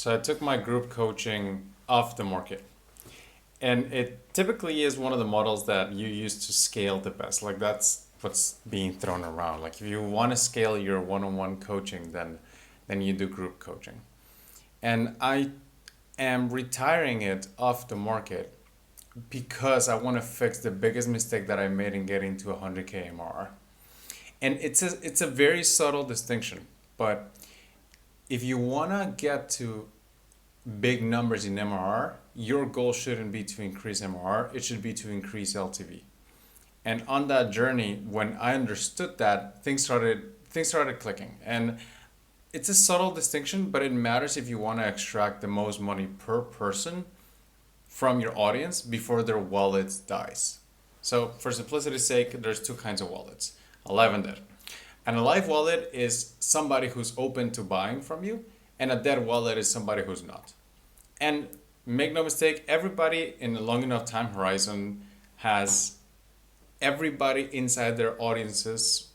So I took my group coaching off the market. And it typically is one of the models that you use to scale the best. Like that's what's being thrown around. Like if you want to scale your one-on-one coaching, then you do group coaching. And I am retiring it off the market because I want to fix the biggest mistake that I made in getting to 100K MRR. And it's a very subtle distinction, but if you want to get to big numbers in MRR, your goal shouldn't be to increase MRR, it should be to increase LTV. And on that journey, when I understood that, things started clicking. And it's a subtle distinction, but it matters if you want to extract the most money per person from your audience before their wallet dies. So for simplicity's sake, there's two kinds of wallets, alive and dead. And a live wallet is somebody who's open to buying from you, and a dead wallet is somebody who's not. And make no mistake, everybody in a long enough time horizon has everybody inside their audience's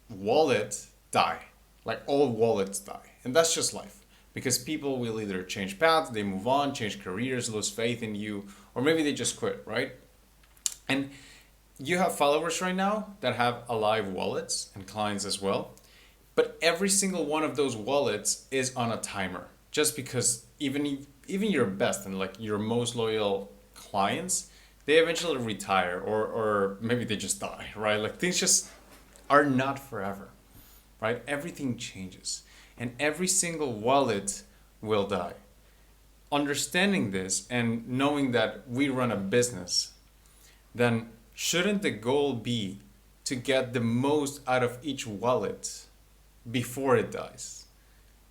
wallet die. Like all wallets die. And that's just life. Because people will either change paths, they move on, change careers, lose faith in you, or maybe they just quit, right? And you have followers right now that have alive wallets and clients as well. But every single one of those wallets is on a timer. Just because even your best and like your most loyal clients, they eventually retire or maybe they just die, right? Like things just are not forever, right? Everything changes and every single wallet will die. Understanding this and knowing that we run a business, then shouldn't the goal be to get the most out of each wallet before it dies?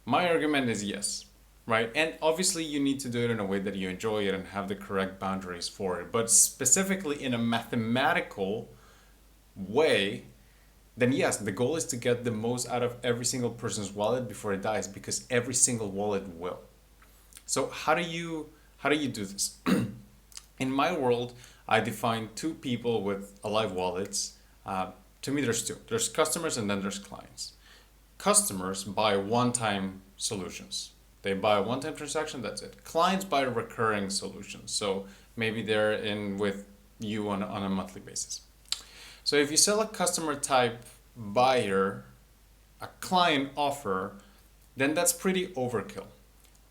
My argument is yes, right? And obviously you need to do it in a way that you enjoy it and have the correct boundaries for it. But specifically in a mathematical way, then yes, the goal is to get the most out of every single person's wallet before it dies, because every single wallet will. So how do you do this? In my world, I define two people with alive wallets. To me, there's two. There's customers and then there's clients. Customers buy one-time solutions. They buy a one-time transaction, that's it. Clients buy recurring solutions. So maybe they're in with you on a monthly basis. So if you sell a customer type buyer a client offer, then that's pretty overkill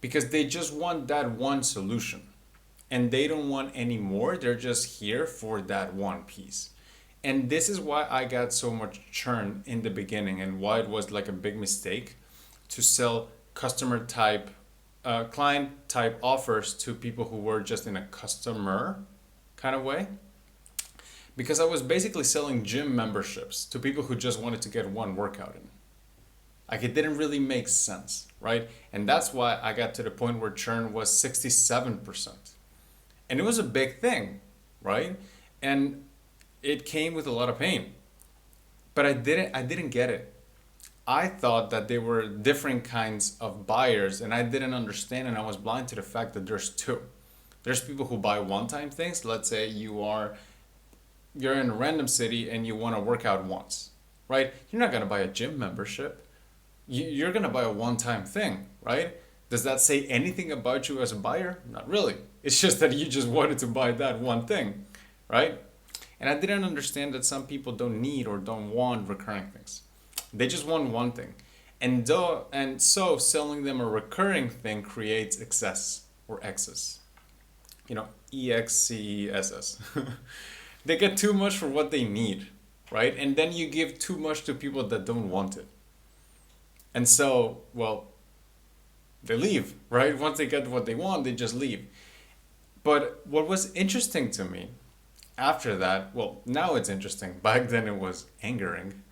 because they just want that one solution and they don't want any more. They're just here for that one piece. And this is why I got so much churn in the beginning and why it was like a big mistake to sell customer type, client type offers to people who were just in a customer kind of way. Because I was basically selling gym memberships to people who just wanted to get one workout in. Like it didn't really make sense, right? And that's why I got to the point where churn was 67%. And it was a big thing, right? And it came with a lot of pain. But I didn't get it. I thought that there were different kinds of buyers and I didn't understand, and I was blind to the fact that there's two. There's people who buy one-time things. Let's say you're in a random city and you want to work out once, right? You're not going to buy a gym membership. You're going to buy a one-time thing, right? Does that say anything about you as a buyer? Not really. It's just that you just wanted to buy that one thing, right? And I didn't understand that some people don't need or don't want recurring things. They just want one thing. And so selling them a recurring thing creates excess or excess. EXCESS. They get too much for what they need, right? And then you give too much to people that don't want it. And so, well, they leave, right? Once they get what they want, they just leave. But what was interesting to me after that, well, now it's interesting, back then it was angering,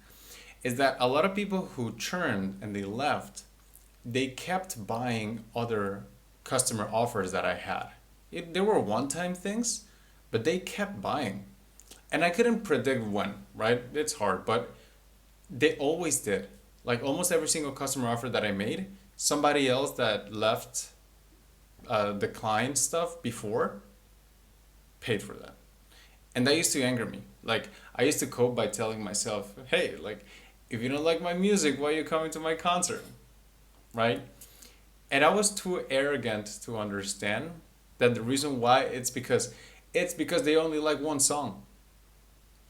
is that a lot of people who churned and they left, they kept buying other customer offers that I had. They were one-time things, but they kept buying. And I couldn't predict when, right? It's hard, but they always did. Like almost every single customer offer that I made, somebody else that left the client stuff before paid for that. And that used to anger me. Like I used to cope by telling myself, hey, like if you don't like my music, why are you coming to my concert? Right? And I was too arrogant to understand that the reason why it's because they only like one song.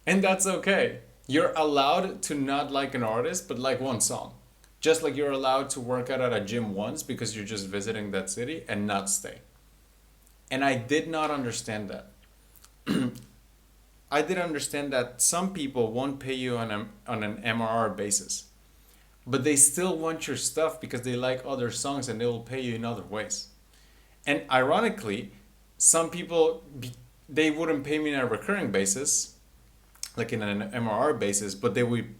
And that's okay. You're allowed to not like an artist, but like one song. Just like you're allowed to work out at a gym once because you're just visiting that city and not stay. And I did not understand that. I did understand that some people won't pay you on an MRR basis, but they still want your stuff because they like other songs and they will pay you in other ways. And ironically, some people they wouldn't pay me on a recurring basis, like in an MRR basis, but they would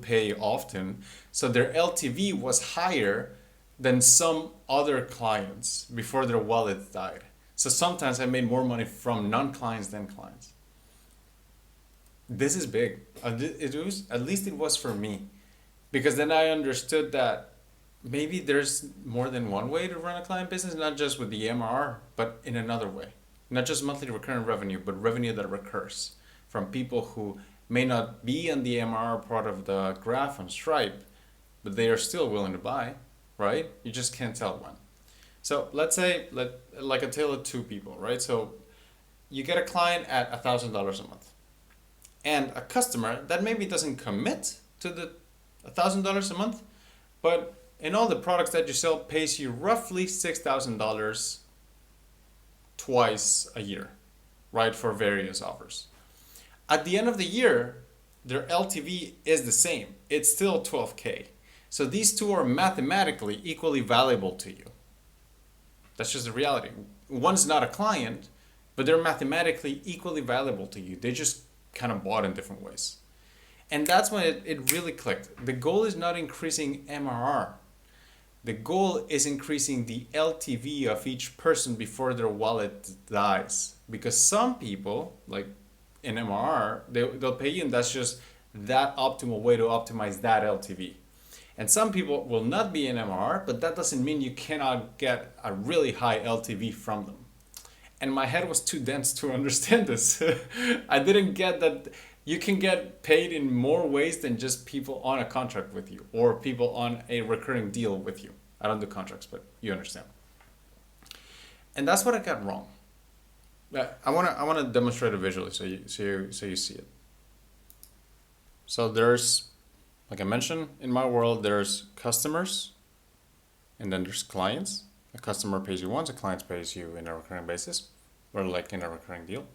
pay often. So their LTV was higher than some other clients before their wallet died. So sometimes I made more money from non-clients than clients. This is big. It was, at least it was for me, because then I understood that maybe there's more than one way to run a client business, not just with the MRR, but in another way. Not just monthly recurring revenue, but revenue that recurs from people who may not be on the MRR part of the graph on Stripe, but they are still willing to buy, right? You just can't tell when. So let's say, like a tale of two people, right? So you get a client at $1,000 a month, and a customer that maybe doesn't commit to the $1,000 a month, but in all the products that you sell pays you roughly $6,000 twice a year, right, for various offers. At the end of the year, their LTV is the same. It's still 12K. So these two are mathematically equally valuable to you. That's just the reality. One's not a client, but they're mathematically equally valuable to you. They just kind of bought in different ways. And that's when it really clicked. The goal is not increasing MRR. The goal is increasing the LTV of each person before their wallet dies. Because some people, like in MRR, they'll pay you, and that's just that optimal way to optimize that LTV. And some people will not be in MRR, but that doesn't mean you cannot get a really high LTV from them. And my head was too dense to understand this. I didn't get that you can get paid in more ways than just people on a contract with you or people on a recurring deal with you. I don't do contracts, but you understand. And that's what I got wrong. I wanna demonstrate it visually so you see it. So there's, like I mentioned, in my world there's customers, and then there's clients. A customer pays you once, a client pays you in a recurring basis, or like in a recurring deal.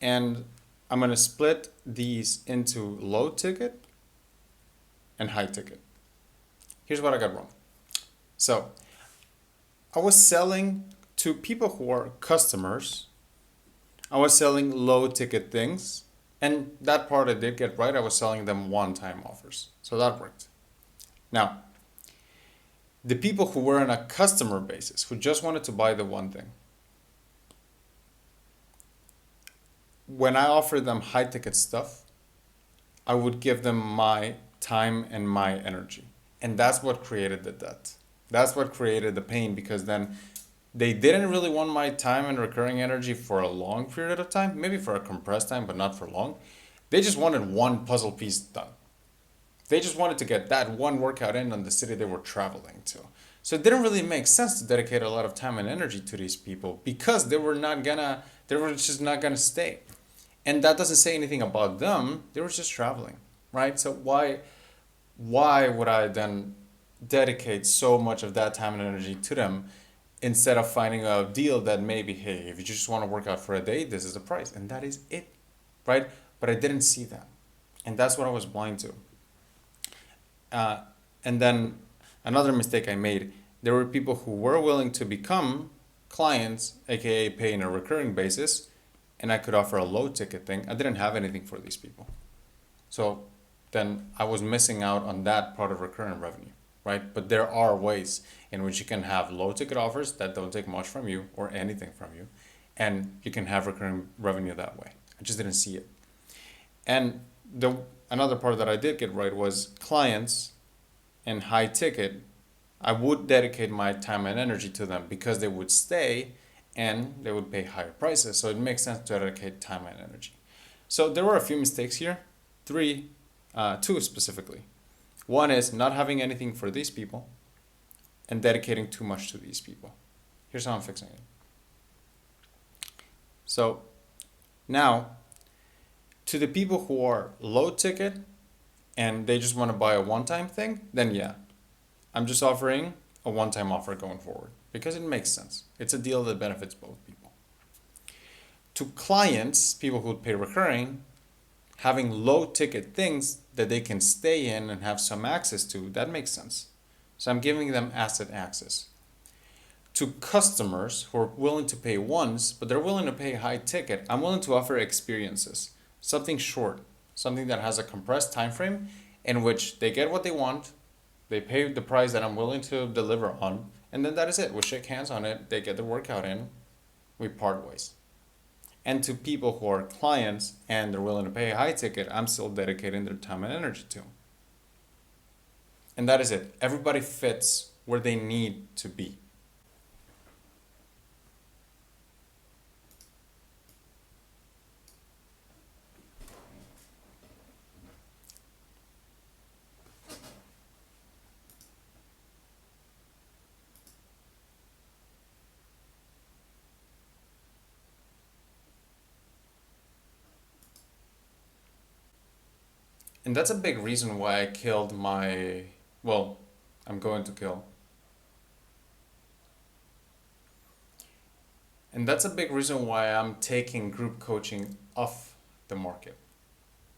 And I'm gonna split these into low ticket and high ticket. Here's what I got wrong. So I was selling to people who are customers. I was selling low ticket things, and that part I did get right. I was selling them one-time offers, so that worked. Now, the people who were on a customer basis, who just wanted to buy the one thing, when I offered them high ticket stuff, I would give them my time and my energy. And that's what created the debt. That's what created the pain, because then they didn't really want my time and recurring energy for a long period of time, maybe for a compressed time, but not for long. They just wanted one puzzle piece done. They just wanted to get that one workout in on the city they were traveling to. So it didn't really make sense to dedicate a lot of time and energy to these people, because they were just not gonna stay. And that doesn't say anything about them. They were just traveling, right? So why would I then dedicate so much of that time and energy to them instead of finding a deal that maybe, hey, if you just want to work out for a day, this is the price, and that is it, right? But I didn't see that, and that's what I was blind to. And then another mistake I made, there were people who were willing to become clients, aka pay on a recurring basis, and I could offer a low ticket thing. I didn't have anything for these people. So then I was missing out on that part of recurring revenue, right? But there are ways in which you can have low ticket offers that don't take much from you or anything from you, and you can have recurring revenue that way. I just didn't see it. And another part that I did get right was clients and high ticket. I would dedicate my time and energy to them because they would stay and they would pay higher prices. So it makes sense to dedicate time and energy. So there were a few mistakes here, two specifically. One is not having anything for these people. and dedicating too much to these people. Here's how I'm fixing it. So now, to the people who are low ticket and they just want to buy a one-time thing, then yeah, I'm just offering a one-time offer going forward because it makes sense. It's a deal that benefits both people. To clients, people who pay recurring, having low ticket things that they can stay in and have some access to, that makes sense. So I'm giving them asset access. To customers who are willing to pay once, but they're willing to pay high ticket, I'm willing to offer experiences, something short, something that has a compressed time frame in which they get what they want, they pay the price that I'm willing to deliver on, and then that is it. We shake hands on it, they get the workout in, we part ways. And to people who are clients and they're willing to pay a high ticket, I'm still dedicating their time and energy to. And that is it. Everybody fits where they need to be. And that's a big reason why I killed well, I'm going to kill. And that's a big reason why I'm taking group coaching off the market.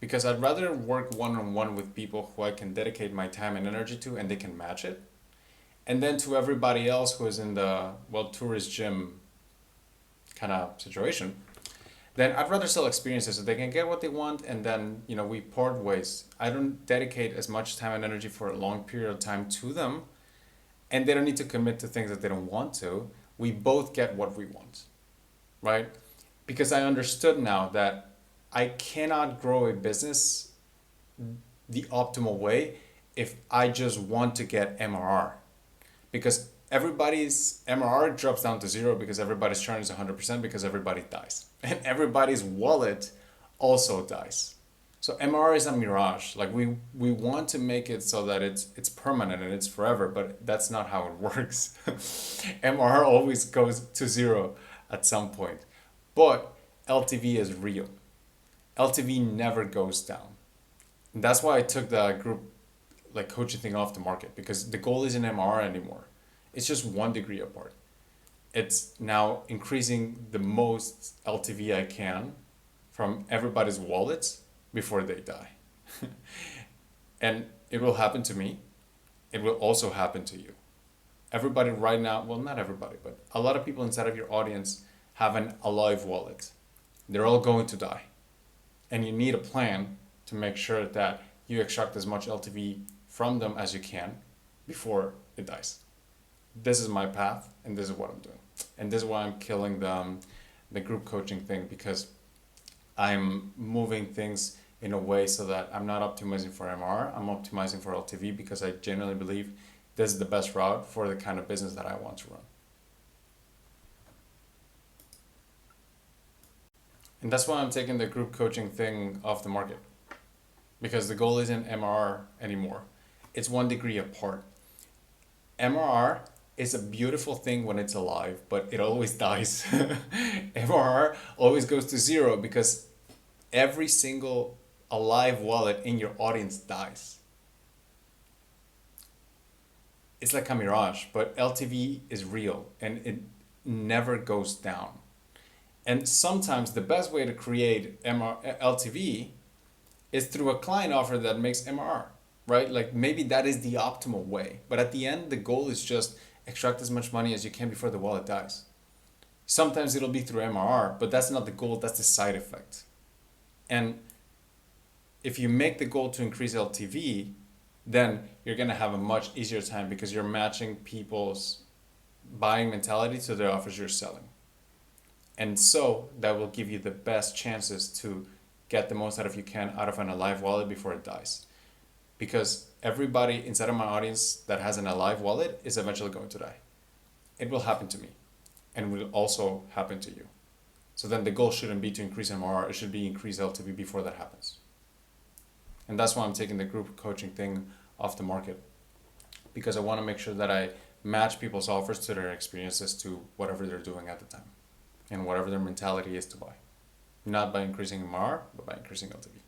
Because I'd rather work one-on-one with people who I can dedicate my time and energy to and they can match it. And then to everybody else who is in the, tourist gym kind of situation, then I'd rather sell experiences so they can get what they want and then, we part ways. I don't dedicate as much time and energy for a long period of time to them and they don't need to commit to things that they don't want to. We both get what we want, right? Because I understood now that I cannot grow a business the optimal way if I just want to get MRR. Because everybody's MRR drops down to zero because everybody's churn is 100% because everybody dies. And everybody's wallet also dies. So MRR is a mirage. Like we want to make it so that it's permanent and it's forever, but that's not how it works. MRR always goes to zero at some point. But LTV is real. LTV never goes down. And that's why I took the group coaching thing off the market because the goal isn't MRR anymore. It's just 1 degree apart. It's now increasing the most LTV I can from everybody's wallets before they die. And it will happen to me. It will also happen to you. Everybody right now, well, not everybody, but a lot of people inside of your audience have an alive wallet. They're all going to die. And you need a plan to make sure that you extract as much LTV from them as you can before it dies. This is my path and this is what I'm doing. And this is why I'm killing the group coaching thing because I'm moving things in a way so that I'm not optimizing for MR, I'm optimizing for LTV because I genuinely believe this is the best route for the kind of business that I want to run. And that's why I'm taking the group coaching thing off the market because the goal isn't MRR anymore. It's 1 degree apart. MRR is a beautiful thing when it's alive, but it always dies. MRR always goes to zero because every single alive wallet in your audience dies. It's like a mirage, but LTV is real and it never goes down. And sometimes the best way to create LTV is through a client offer that makes MRR, right? Like maybe that is the optimal way. But at the end, the goal is just extract as much money as you can before the wallet dies. Sometimes it'll be through MRR, but that's not the goal, that's the side effect. And if you make the goal to increase LTV, then you're gonna have a much easier time because you're matching people's buying mentality to the offers you're selling. And so that will give you the best chances to get the most out of you can out of an alive wallet before it dies. Because everybody inside of my audience that has an alive wallet is eventually going to die. It will happen to me and will also happen to you. So then the goal shouldn't be to increase MRR, it should be increase LTV before that happens. And that's why I'm taking the group coaching thing off the market because I want to make sure that I match people's offers to their experiences to whatever they're doing at the time and whatever their mentality is to buy. Not by increasing MRR, but by increasing LTV.